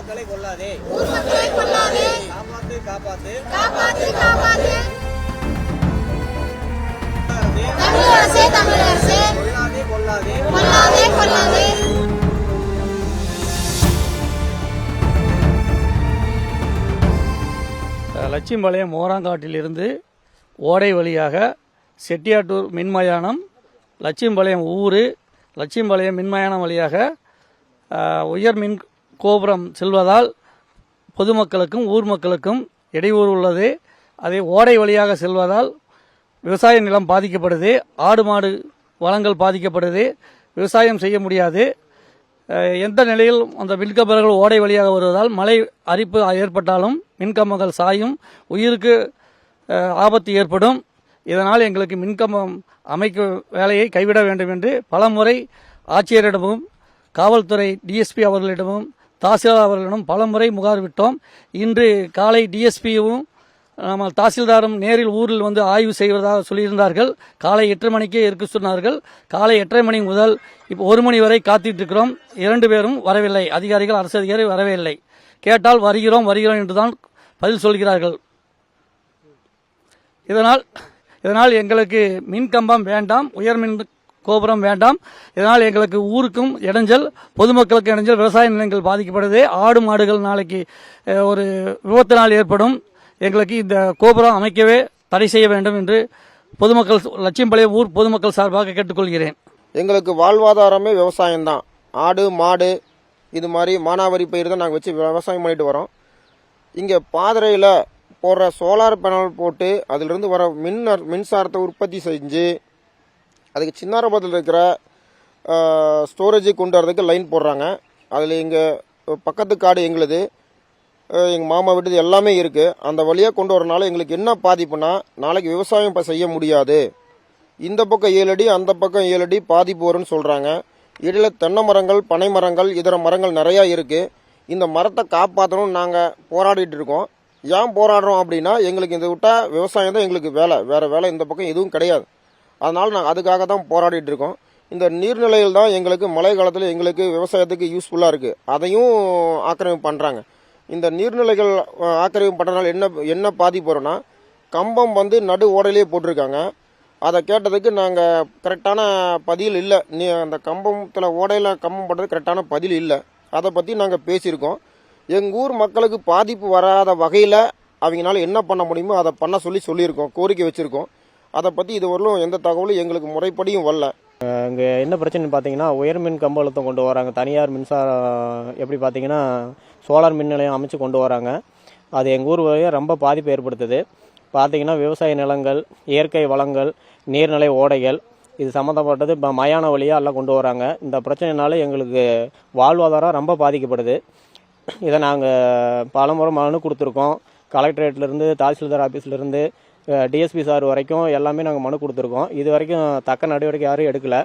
மக்களை கொல்லாதே, காப்பாத்து காப்பாத்து, கொல்லாதே கொல்லாதே. லட்சியம்பாளையம் மோராங்காட்டிலிருந்து ஓடை வழியாக செட்டியாட்டூர் மின்மயானம், லட்சியம்பாளையம் ஊர், லட்சியம்பாளையம் மின்மயானம் வழியாக உயர் மின் கோபுரம் செல்வதால் பொதுமக்களுக்கும் ஊர் மக்களுக்கும் இடையூறு உள்ளது. அதே ஓடை வழியாக செல்வதால் விவசாய நிலம் பாதிக்கப்படுது, ஆடு மாடு வளங்கள் பாதிக்கப்படுது, விவசாயம் செய்ய முடியாது. எந்த நிலையில் அந்த மின்கம்பங்கள் ஓடை வழியாக வருவதால் மழை அரிப்பு ஏற்பட்டாலும் மின்கம்பங்கள் சாயும், உயிருக்கு ஆபத்து ஏற்படும். இதனால் எங்களுக்கு மின்கம்பம் அமைக்கும் வேலையை கைவிட வேண்டும் என்று பலமுறை ஆட்சியரிடமும் காவல்துறை டிஎஸ்பி அவர்களிடமும் தாசில்தார் அவர்களிடம் பலமுறை முகார் விட்டோம். இன்று காலை டிஎஸ்பியும் நம்ம தாசில்தாரும் நேரில் ஊரில் வந்து ஆய்வு செய்வதாக சொல்லியிருந்தார்கள். காலை 8:30 மணிக்கே இருக்க சொன்னார்கள். காலை 8:30 மணி முதல் இப்போ 1 மணி வரை காத்துட்டு இருக்கிறோம். 2 பேரும் வரவில்லை. அதிகாரிகள், அரசு அதிகாரி வரவே இல்லை. கேட்டால் வருகிறோம் என்றுதான் பதில் சொல்கிறார்கள். இதனால் எங்களுக்கு மின்கம்பம் வேண்டாம், உயர் மின் கோபுரம் வேண்டாம். இதனால் எங்களுக்கு ஊருக்கும் இடைஞ்சல், பொதுமக்களுக்கு இடைஞ்சல், விவசாய நிலங்கள் பாதிக்கப்படுது. ஆடு மாடுகள் நாளைக்கு ஒரு விபத்தினால் ஏற்படும். எங்களுக்கு இந்த கோபுரம் அமைக்கவே தடை செய்ய வேண்டும் என்று பொதுமக்கள், லட்சியம்பாளையம் ஊர் பொதுமக்கள் சார்பாக கேட்டுக்கொள்கிறேன். எங்களுக்கு வாழ்வாதாரமே விவசாயம்தான். ஆடு மாடு இது மாதிரி மானாவாரி பயிர் தான் நாங்கள் வச்சு விவசாயம் பண்ணிட்டு வரோம். இங்கே பாதரையில் போடுற சோலார் பேனல் போட்டு அதிலிருந்து வர மின்சாரத்தை உற்பத்தி செஞ்சு அதுக்கு சின்னாரபத்தில் இருக்கிற ஸ்டோரேஜுக்கு கொண்டு வரதுக்கு லைன் போடுறாங்க. அதில் இங்கே பக்கத்து காடு எங்களுது, எங்கள் மாமா வீட்டு எல்லாமே இருக்குது. அந்த வழியாக கொண்டு வரனால எங்களுக்கு என்ன பாதிப்புனா, நாளைக்கு விவசாயம் இப்போ செய்ய முடியாது. இந்த பக்கம் 7 அடி, அந்த பக்கம் 7 அடி பாதிப்பு வரும்னு சொல்கிறாங்க. இடையில் தென்னை மரங்கள், பனை மரங்கள், இதர மரங்கள் நிறையா இருக்குது. இந்த மரத்தை காப்பாற்றணும்னு நாங்கள் போராடிட்டு இருக்கோம். ஏன் போராடுறோம் அப்படின்னா, எங்களுக்கு இதை விட்டால் விவசாயம் தான் எங்களுக்கு வேலை, வேறு வேலை இந்த பக்கம் எதுவும் கிடையாது. அதனால் நாங்கள் அதுக்காக தான் போராடிட்டு இருக்கோம். இந்த நீர்நிலைகள் தான் எங்களுக்கு மழை காலத்தில் எங்களுக்கு விவசாயத்துக்கு யூஸ்ஃபுல்லாக இருக்குது. அதையும் ஆக்கிரமிப்பு பண்ணுறாங்க. இந்த நீர்நிலைகள் ஆக்கிரமிப்பு பண்ணுறதுனால என்ன பாதிப்பு வரும்னா, கம்பம் வந்து நடு ஓடையிலே போட்டிருக்காங்க. அதை கேட்டதுக்கு நாங்கள் கரெக்டான பதில் இல்லை. அந்த கம்பத்தில் ஓடையில் கம்பம் போட்டது கரெக்டான பதில் இல்லை. அதை பற்றி நாங்கள் பேசியிருக்கோம். எங்கள் ஊர் மக்களுக்கு பாதிப்பு வராத வகையில் அவங்களால என்ன பண்ண முடியுமோ அதை பண்ண சொல்லியிருக்கோம், கோரிக்கை வச்சுருக்கோம். அதை பற்றி இதுவரையிலும் எந்த தகவலும் எங்களுக்கு முறைப்படியும் வரல. இங்கே என்ன பிரச்சனைன்னு பார்த்தீங்கன்னா, உயர்மின் கம்ப அழுத்தம் கொண்டு வராங்க. தனியார் மின்சாரம் எப்படி பார்த்தீங்கன்னா சோலார் மின் நிலையம் அமைச்சு கொண்டு வராங்க. அது எங்கள் ஊர் வழியாக ரொம்ப பாதிப்பு ஏற்படுத்துது. பார்த்தீங்கன்னா விவசாய நிலங்கள், இயற்கை வளங்கள், நீர்நிலை ஓடைகள் இது சம்மந்தப்பட்டது மயான வழியாக எல்லாம் கொண்டு வராங்க. இந்த பிரச்சனைனால எங்களுக்கு வாழ்வாதாரம் ரொம்ப பாதிக்கப்படுது. இதை நாங்கள் பலமுறை மனு கொடுத்துருக்கோம். கலெக்டரேட்லேருந்து, தாசில்தார் ஆஃபீஸ்லேருந்து, டிஎஸ்பி சார் வரைக்கும் எல்லாமே நாங்கள் மனு கொடுத்துருக்கோம். இது வரைக்கும் தக்க நடவடிக்கை யாரும் எடுக்கலை.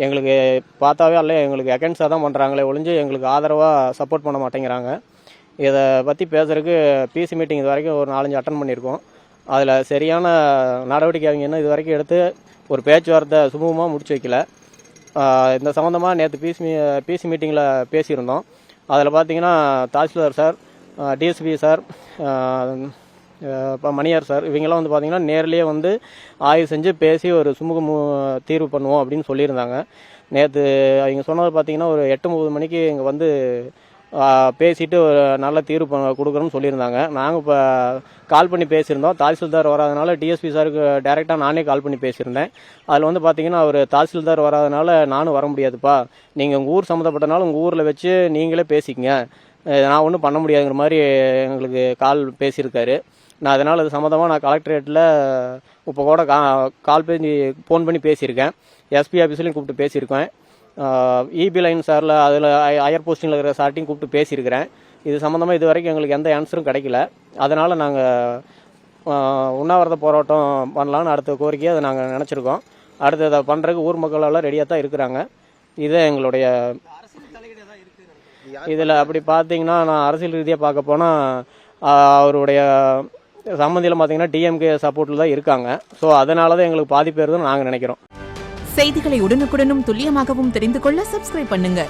எங்களுக்கு பார்த்தாவே அல்ல, எங்களுக்கு அகென்ஸ்டாக தான் பண்ணுறாங்களே ஒழிஞ்சு எங்களுக்கு ஆதரவாக சப்போர்ட் பண்ண மாட்டேங்கிறாங்க. இதை பற்றி பேசுறதுக்கு பிசி மீட்டிங் இது வரைக்கும் ஒரு 4-5 அட்டன் பண்ணியிருக்கோம். அதில் சரியான நடவடிக்கை அவங்க என்ன இது வரைக்கும் எடுத்து ஒரு பேச்சுவார்த்தை சுமூகமாக முடிச்சு வைக்கல. இந்த சம்மந்தமாக நேற்று பிசி மீட்டிங்கில் பேசியிருந்தோம். அதில் பார்த்தீங்கன்னா தாசில்தார் சார், டிஎஸ்பி சார், இப்போ மணியார் சார் இவங்கெல்லாம் வந்து பார்த்திங்கன்னா நேர்லேயே வந்து ஆய்வு செஞ்சு பேசி ஒரு சுமூக தீர்வு பண்ணுவோம் அப்படின்னு சொல்லியிருந்தாங்க. நேற்று அவங்க சொன்னது பார்த்திங்கன்னா ஒரு 8-9 மணிக்கு இங்கே வந்து பேசிட்டு ஒரு நல்ல தீர்வு கொடுக்குறோன்னு சொல்லியிருந்தாங்க. நாங்கள் இப்போ கால் பண்ணி பேசியிருந்தோம். தாசில்தார் வராதனால டிஎஸ்பி சாருக்கு டைரெக்டாக நானே கால் பண்ணி பேசியிருந்தேன். அதில் வந்து பார்த்திங்கன்னா அவர் தாசில்தார் வராதனால நானும் வர முடியாதுப்பா, நீங்கள் உங்கள் ஊர் சம்மந்தப்பட்டனால உங்கள் ஊரில் வச்சு நீங்களே பேசிக்கங்க, நான் ஒன்றும் பண்ண முடியாதுங்கிற மாதிரி எங்களுக்கு கால் பேசியிருக்காரு. நான் அதனால் அது சம்மந்தமாக நான் கலெக்டரேட்டில் இப்போ கூட ஃபோன் பண்ணி பேசியிருக்கேன். எஸ்பி ஆஃபீஸ்லையும் கூப்பிட்டு பேசியிருக்கேன். இபி லைன் சாரில் அதில் ஹையர் போஸ்டிங்கில் இருக்கிற சார்ட்டையும் கூப்பிட்டு பேசியிருக்கிறேன். இது சம்மந்தமாக இது வரைக்கும் எங்களுக்கு எந்த ஆன்சரும் கிடைக்கல. அதனால் நாங்கள் உண்ணாவிரத போராட்டம் பண்ணலான்னு அடுத்த கோரிக்கையை அதை நாங்கள் நினச்சிருக்கோம். அடுத்து அதை பண்ணுறதுக்கு ஊர் மக்கள் எல்லாம் ரெடியாக தான் இருக்கிறாங்க. இதே எங்களுடைய இதில் அப்படி பார்த்தீங்கன்னா, நான் அரசியல் ரீதியாக பார்க்க போனால் அவருடைய சம்மந்தியில் பார்த்தீங்கன்னா டிஎம்கே சப்போர்ட்டில் தான் இருக்காங்க. ஸோ அதனால தான் எங்களுக்கு பாதிப்பு வருதுன்னு நாங்கள் நினைக்கிறோம். செய்திகளை உடனுக்குடனும் துல்லியமாகவும் தெரிந்து கொள்ள சப்ஸ்கிரைப் பண்ணுங்க.